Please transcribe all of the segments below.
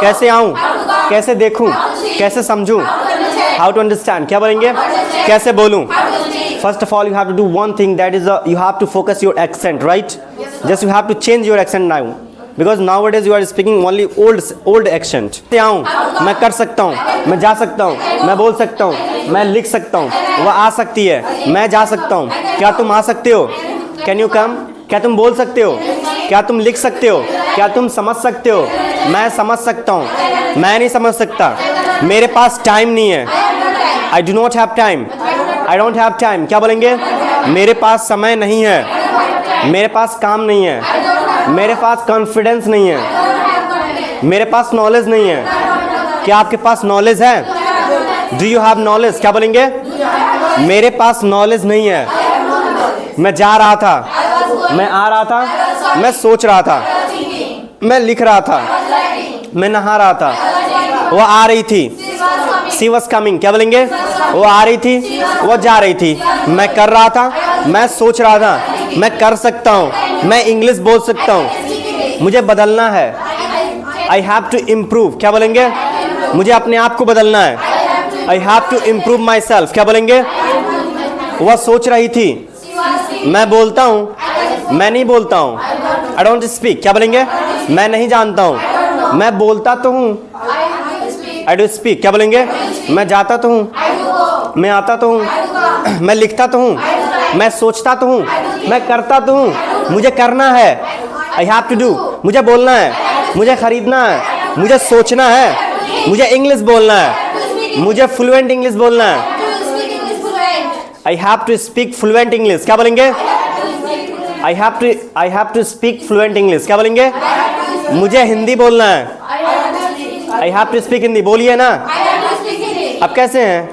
कैसे आऊँ, कैसे देखूँ, कैसे समझूँ, हाउ टू अंडरस्टैंड, क्या बोलेंगे, कैसे बोलूँ. First of all, you have to do one thing, that is you have to focus your accent, right? Just you have to change your accent now, because nowadays you are speaking only old accent. कैसे आऊँ, मैं कर सकता हूँ, मैं जा सकता हूँ, मैं बोल सकता हूँ, मैं लिख सकता हूँ, वह आ सकती है, मैं जा सकता हूँ. क्या तुम आ सकते हो? Can you come? क्या तुम बोल सकते हो? क्या तुम लिख सकते हो? क्या तुम समझ सकते हो? मैं समझ सकता हूँ, मैं नहीं समझ सकता, मेरे पास टाइम नहीं है. I do not have time. I don't have time. क्या बोलेंगे? मेरे पास समय नहीं है, मेरे पास काम नहीं है, मेरे पास कॉन्फिडेंस नहीं है, मेरे पास नॉलेज नहीं है. क्या आपके पास नॉलेज है? Do you have knowledge? क्या बोलेंगे? मेरे पास नॉलेज नहीं है. मैं जा रहा था, मैं आ रहा था, मैं सोच रहा था, मैं लिख रहा था, मैं नहा रहा था, वो आ रही थी. She was coming. क्या बोलेंगे? वो आ रही थी, वो जा रही थी. मैं कर रहा था, मैं सोच रहा था, मैं कर सकता हूँ, मैं इंग्लिश बोल सकता हूँ. मुझे बदलना है. I have to improve. क्या बोलेंगे? मुझे अपने आप को बदलना है. I have to improve myself. क्या बोलेंगे? वह सोच रही थी, मैं बोलता हूँ, मैं नहीं बोलता हूँ. I don't speak. क्या बोलेंगे? मैं नहीं जानता हूँ, मैं बोलता तो हूँ. I do speak. क्या बोलेंगे? मैं जाता तो हूँ, मैं आता तो हूँ, मैं लिखता तो हूँ, मैं सोचता तो हूँ, मैं करता तो हूँ. मुझे करना है. I have to do. मुझे बोलना है, मुझे खरीदना है, मुझे सोचना है, मुझे इंग्लिश बोलना है, मुझे फ्लुएंट इंग्लिश बोलना है. I have to speak fluent English. क्या बोलेंगे? I have to speak fluent English. क्या बोलेंगे? मुझे हिंदी बोलना है. I have to speak Hindi. बोलिए ना. आप कैसे हैं?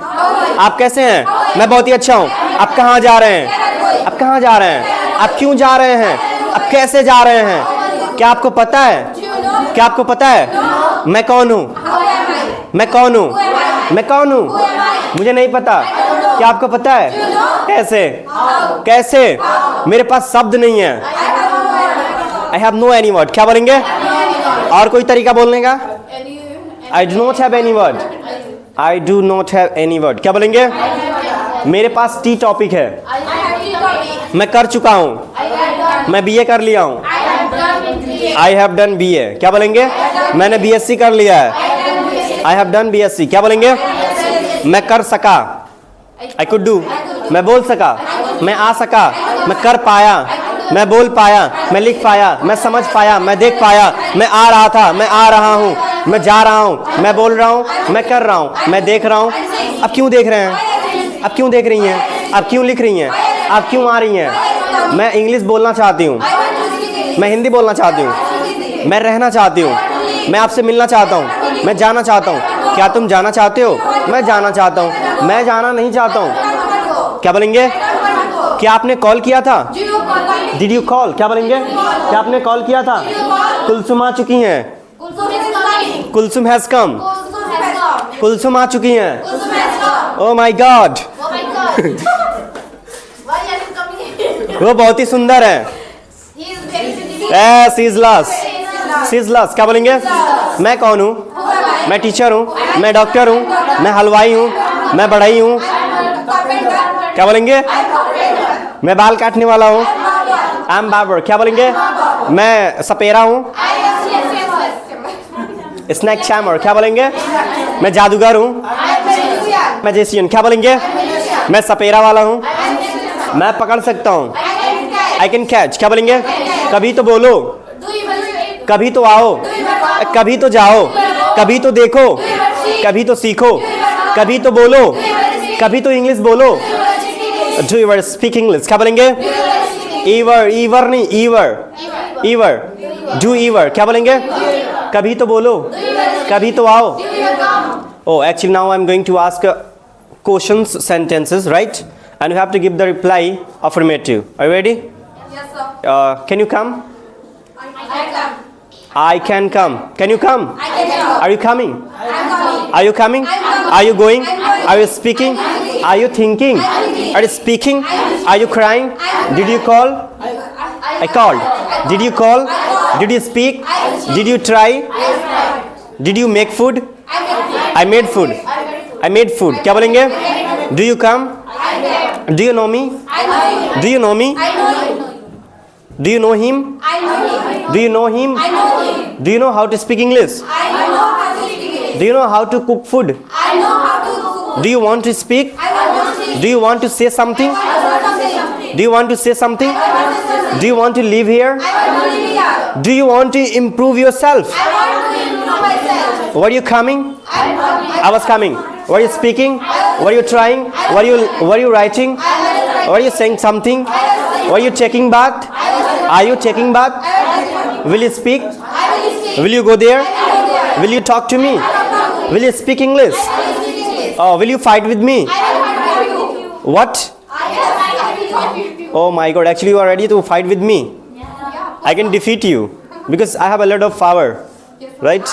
आप कैसे हैं? मैं बहुत ही अच्छा हूँ. आप कहाँ जा रहे हैं? आप कहाँ जा रहे हैं? आप क्यों जा रहे हैं? आप कैसे जा रहे हैं? क्या आपको पता है? क्या आपको पता है मैं कौन हूँ? मैं कौन हूँ? मैं कौन हूँ? मुझे नहीं पता. क्या आपको पता है? कैसे? कैसे? मेरे पास शब्द नहीं है. I have no any word. क्या बोलेंगे? और कोई तरीका बोलने का? I do not have any word. I do not have any word. क्या बोलेंगे? मेरे पास टी टॉपिक है. मैं कर चुका हूँ, मैं बीए कर लिया हूँ. I have done BA. क्या बोलेंगे? मैंने बीएससी कर लिया है. I have done BSc. क्या बोलेंगे? मैं कर सका. I could do. मैं बोल सका, मैं आ सका, मैं कर पाया, मैं बोल पाया, मैं लिख पाया, मैं समझ पाया, मैं देख पाया, मैं आ रहा था, मैं आ रहा हूँ, मैं जा रहा हूँ, मैं बोल रहा हूँ, मैं कर रहा हूँ, मैं देख रहा हूँ. आप क्यों देख रहे हैं? आप क्यों देख रही हैं? आप क्यों लिख रही हैं? आप क्यों आ रही हैं? मैं इंग्लिश बोलना चाहती हूँ, मैं हिंदी बोलना चाहती हूँ, मैं रहना चाहती हूँ, मैं आपसे मिलना चाहता हूँ, मैं जाना चाहता हूँ. क्या तुम जाना चाहते हो? मैं जाना चाहता हूँ. मैं जाना नहीं चाहता हूँ. क्या बोलेंगे? क्या आपने कॉल किया था? Did you call? क्या बोलेंगे? क्या आपने कॉल किया था? कुलसुम आ चुकी हैं. Kulsum has come. कुलसुम आ चुकी हैं. Oh my God. वो बहुत ही सुंदर है. She is lost. She is lost. क्या बोलेंगे? मैं कौन हूँ? मैं टीचर हूँ, मैं डॉक्टर हूँ, मैं हलवाई हूँ, मैं बढ़ई हूँ. क्या बोलेंगे? मैं बाल काटने वाला हूँ. I am barber. क्या बोलेंगे? मैं सपेरा हूँ. स्नैक चैमर. क्या बोलेंगे? मैं जादूगर हूँ. मैजिशियन. क्या बोलेंगे? मैं सपेरा वाला हूँ, मैं पकड़ सकता हूँ. I can catch. क्या बोलेंगे? कभी तो बोलो, कभी तो आओ, कभी तो जाओ, कभी तो देखो, कभी तो सीखो, कभी तो बोलो, कभी तो इंग्लिश बोलो. Do you speak English. क्या बोलेंगे? ईवर. ईवर नहीं, ईवर. ईवर. डू ईवर. क्या बोलेंगे? कभी तो बोलो, कभी तो आओ. Oh, actually now I'm going to ask questions, sentences, right? And you have to give the reply affirmative. Are you ready? Yes, sir. Can you come? I can come. I can come. Can you come? I can come. Are you coming? I'm coming. Are you coming? I'm coming. Are you going? I'm going. Are you speaking? I'm speaking. Are you thinking? I'm thinking. Are you speaking? I'm speaking. Are you crying? I'm Did you call? I called. I Did you call? called. Did you speak? I speak. Did you try? I tried. Did you make food? I made food. I made food. I made food. I made food. क्या बोलेंगे? Do you come? I came. Do you know me? I know you. Do you know me? I know you. Do you know him? I know him. Do you know him? I know him. Do you know how to speak English? I know how to speak English. Do you know how to cook food? I know how to cook. Do you want to speak? I want to speak. Do you want to say something? I want to say something. Do you want to say something? I want to say something. Do you want to live here? I want to live here. Do you want to improve yourself? I want to improve myself. Were you coming? I'm coming. I was coming. Were you speaking? Were you trying? Were you writing? Were you saying something? Were you checking bath? Are you checking bath? Will you speak? I will speak. Will you go there? I will go there. Will you talk to me? Will you speak English? I will speak English. Will you fight with me? I will fight with you. What? Yes, I will fight with you. Oh my God, actually you are ready to fight with me. Yeah. I can defeat you because I have a lot of power, right?